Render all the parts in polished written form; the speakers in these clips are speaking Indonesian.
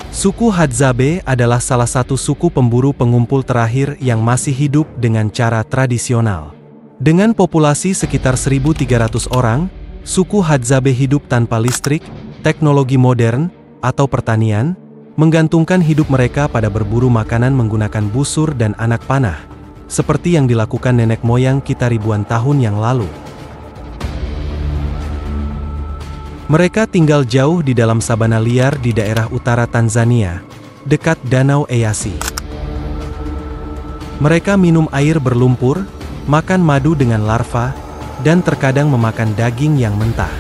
Suku Hadzabe adalah salah satu suku pemburu pengumpul terakhir yang masih hidup dengan cara tradisional. Dengan populasi sekitar 1.300 orang, suku Hadzabe hidup tanpa listrik, teknologi modern, atau pertanian, menggantungkan hidup mereka pada berburu makanan menggunakan busur dan anak panah, seperti yang dilakukan nenek moyang kita ribuan tahun yang lalu. Mereka tinggal jauh di dalam sabana liar di daerah utara Tanzania, dekat Danau Eyasi. Mereka minum air berlumpur, makan madu dengan larva, dan terkadang memakan daging yang mentah.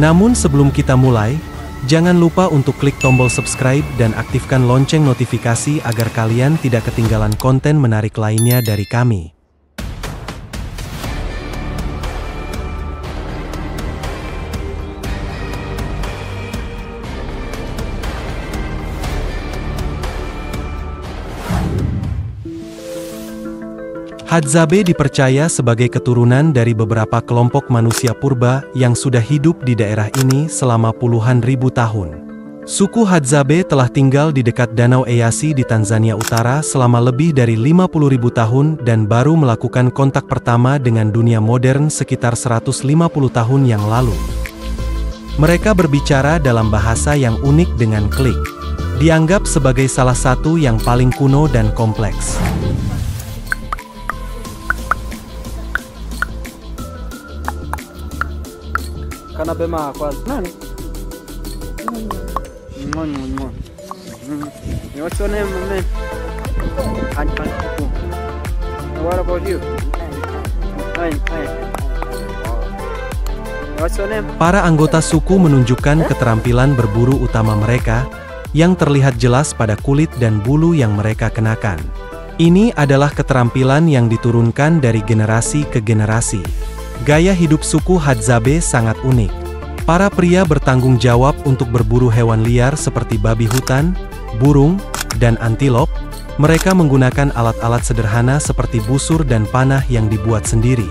Namun sebelum kita mulai, jangan lupa untuk klik tombol subscribe dan aktifkan lonceng notifikasi agar kalian tidak ketinggalan konten menarik lainnya dari kami. Hadzabe dipercaya sebagai keturunan dari beberapa kelompok manusia purba yang sudah hidup di daerah ini selama puluhan ribu tahun. Suku Hadzabe telah tinggal di dekat Danau Eyasi di Tanzania Utara selama lebih dari 50.000 tahun dan baru melakukan kontak pertama dengan dunia modern sekitar 150 tahun yang lalu. Mereka berbicara dalam bahasa yang unik dengan klik, dianggap sebagai salah satu yang paling kuno dan kompleks. Kana bema kwa nani? What's your name, man? What about you? What's your name? Para anggota suku menunjukkan keterampilan berburu utama mereka, yang terlihat jelas pada kulit dan bulu yang mereka kenakan. Ini adalah keterampilan yang diturunkan dari generasi ke generasi. Gaya hidup suku Hadzabe sangat unik. Para pria bertanggung jawab untuk berburu hewan liar seperti babi hutan, burung, dan antilop. Mereka menggunakan alat-alat sederhana seperti busur dan panah yang dibuat sendiri.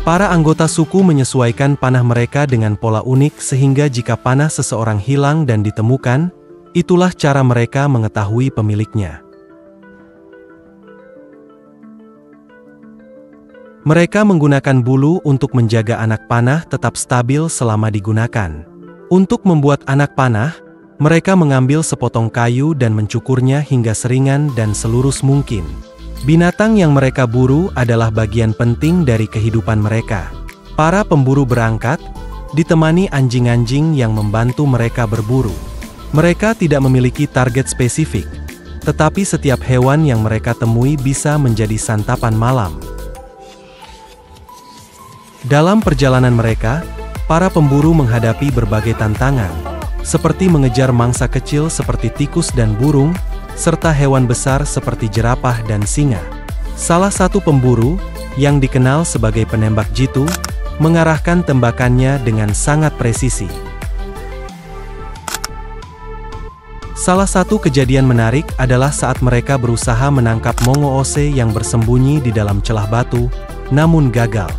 Para anggota suku menyesuaikan panah mereka dengan pola unik sehingga jika panah seseorang hilang dan ditemukan, itulah cara mereka mengetahui pemiliknya. Mereka menggunakan bulu untuk menjaga anak panah tetap stabil selama digunakan. Untuk membuat anak panah, mereka mengambil sepotong kayu dan mencukurnya hingga seringan dan selurus mungkin. Binatang yang mereka buru adalah bagian penting dari kehidupan mereka. Para pemburu berangkat, ditemani anjing-anjing yang membantu mereka berburu. Mereka tidak memiliki target spesifik, tetapi setiap hewan yang mereka temui bisa menjadi santapan malam. Dalam perjalanan mereka, para pemburu menghadapi berbagai tantangan, seperti mengejar mangsa kecil seperti tikus dan burung, serta hewan besar seperti jerapah dan singa. Salah satu pemburu, yang dikenal sebagai penembak jitu, mengarahkan tembakannya dengan sangat presisi. Salah satu kejadian menarik adalah saat mereka berusaha menangkap mongo ose yang bersembunyi di dalam celah batu, namun gagal.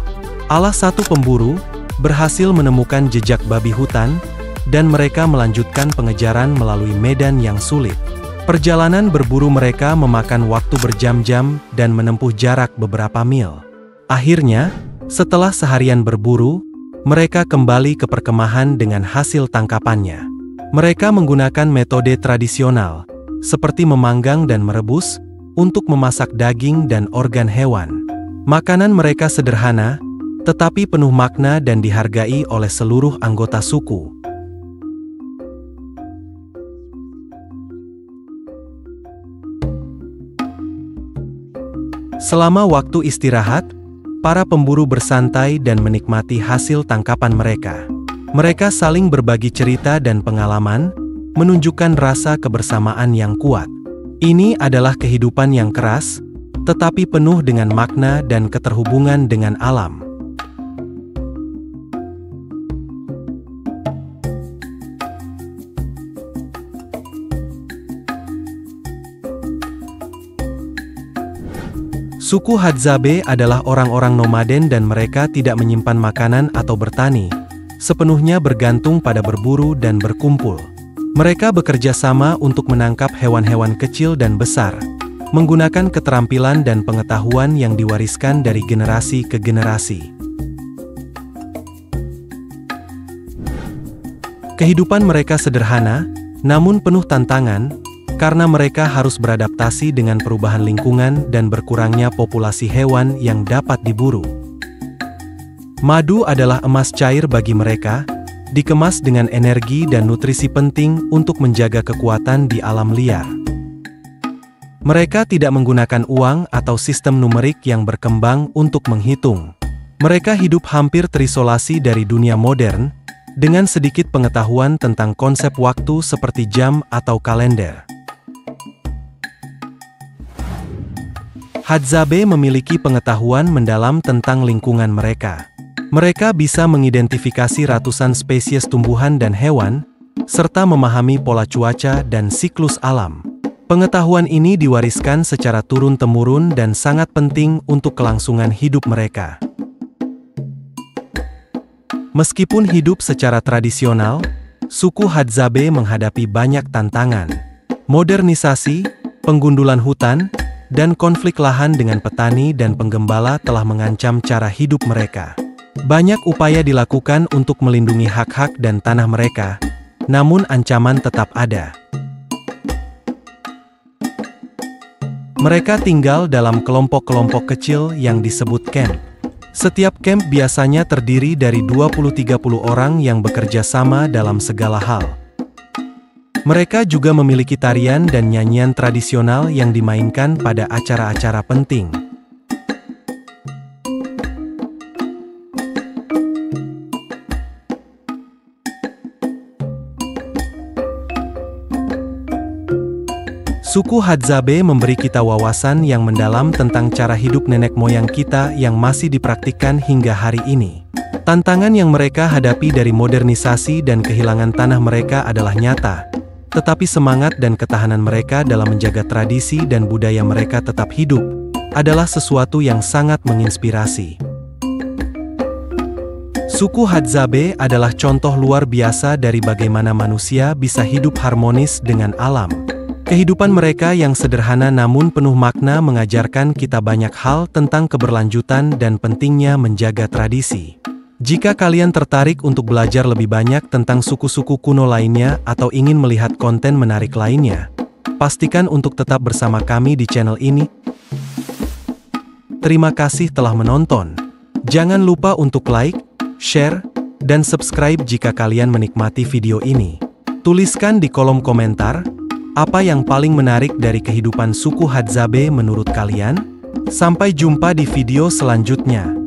Salah satu pemburu berhasil menemukan jejak babi hutan, dan mereka melanjutkan pengejaran melalui medan yang sulit. Perjalanan berburu mereka memakan waktu berjam-jam dan menempuh jarak beberapa mil. Akhirnya, setelah seharian berburu, mereka kembali ke perkemahan dengan hasil tangkapannya. Mereka menggunakan metode tradisional, seperti memanggang dan merebus, untuk memasak daging dan organ hewan. Makanan mereka sederhana, tetapi penuh makna dan dihargai oleh seluruh anggota suku. Selama waktu istirahat, para pemburu bersantai dan menikmati hasil tangkapan mereka. Mereka saling berbagi cerita dan pengalaman, menunjukkan rasa kebersamaan yang kuat. Ini adalah kehidupan yang keras, tetapi penuh dengan makna dan keterhubungan dengan alam. Suku Hadzabe adalah orang-orang nomaden dan mereka tidak menyimpan makanan atau bertani, sepenuhnya bergantung pada berburu dan berkumpul. Mereka bekerja sama untuk menangkap hewan-hewan kecil dan besar, menggunakan keterampilan dan pengetahuan yang diwariskan dari generasi ke generasi. Kehidupan mereka sederhana, namun penuh tantangan, karena mereka harus beradaptasi dengan perubahan lingkungan dan berkurangnya populasi hewan yang dapat diburu. Madu adalah emas cair bagi mereka, dikemas dengan energi dan nutrisi penting untuk menjaga kekuatan di alam liar. Mereka tidak menggunakan uang atau sistem numerik yang berkembang untuk menghitung. Mereka hidup hampir terisolasi dari dunia modern, dengan sedikit pengetahuan tentang konsep waktu seperti jam atau kalender. Hadzabe memiliki pengetahuan mendalam tentang lingkungan mereka. Mereka bisa mengidentifikasi ratusan spesies tumbuhan dan hewan, serta memahami pola cuaca dan siklus alam. Pengetahuan ini diwariskan secara turun-temurun dan sangat penting untuk kelangsungan hidup mereka. Meskipun hidup secara tradisional, suku Hadzabe menghadapi banyak tantangan. Modernisasi, penggundulan hutan, dan konflik lahan dengan petani dan penggembala telah mengancam cara hidup mereka. Banyak upaya dilakukan untuk melindungi hak-hak dan tanah mereka, namun ancaman tetap ada. Mereka tinggal dalam kelompok-kelompok kecil yang disebut camp. Setiap camp biasanya terdiri dari 20-30 orang yang bekerja sama dalam segala hal. Mereka juga memiliki tarian dan nyanyian tradisional yang dimainkan pada acara-acara penting. Suku Hadzabe memberi kita wawasan yang mendalam tentang cara hidup nenek moyang kita yang masih dipraktikkan hingga hari ini. Tantangan yang mereka hadapi dari modernisasi dan kehilangan tanah mereka adalah nyata, tetapi semangat dan ketahanan mereka dalam menjaga tradisi dan budaya mereka tetap hidup adalah sesuatu yang sangat menginspirasi. Suku Hadzabe adalah contoh luar biasa dari bagaimana manusia bisa hidup harmonis dengan alam. Kehidupan mereka yang sederhana namun penuh makna mengajarkan kita banyak hal tentang keberlanjutan dan pentingnya menjaga tradisi. Jika kalian tertarik untuk belajar lebih banyak tentang suku-suku kuno lainnya atau ingin melihat konten menarik lainnya, pastikan untuk tetap bersama kami di channel ini. Terima kasih telah menonton. Jangan lupa untuk like, share, dan subscribe jika kalian menikmati video ini. Tuliskan di kolom komentar, apa yang paling menarik dari kehidupan suku Hadzabe menurut kalian? Sampai jumpa di video selanjutnya.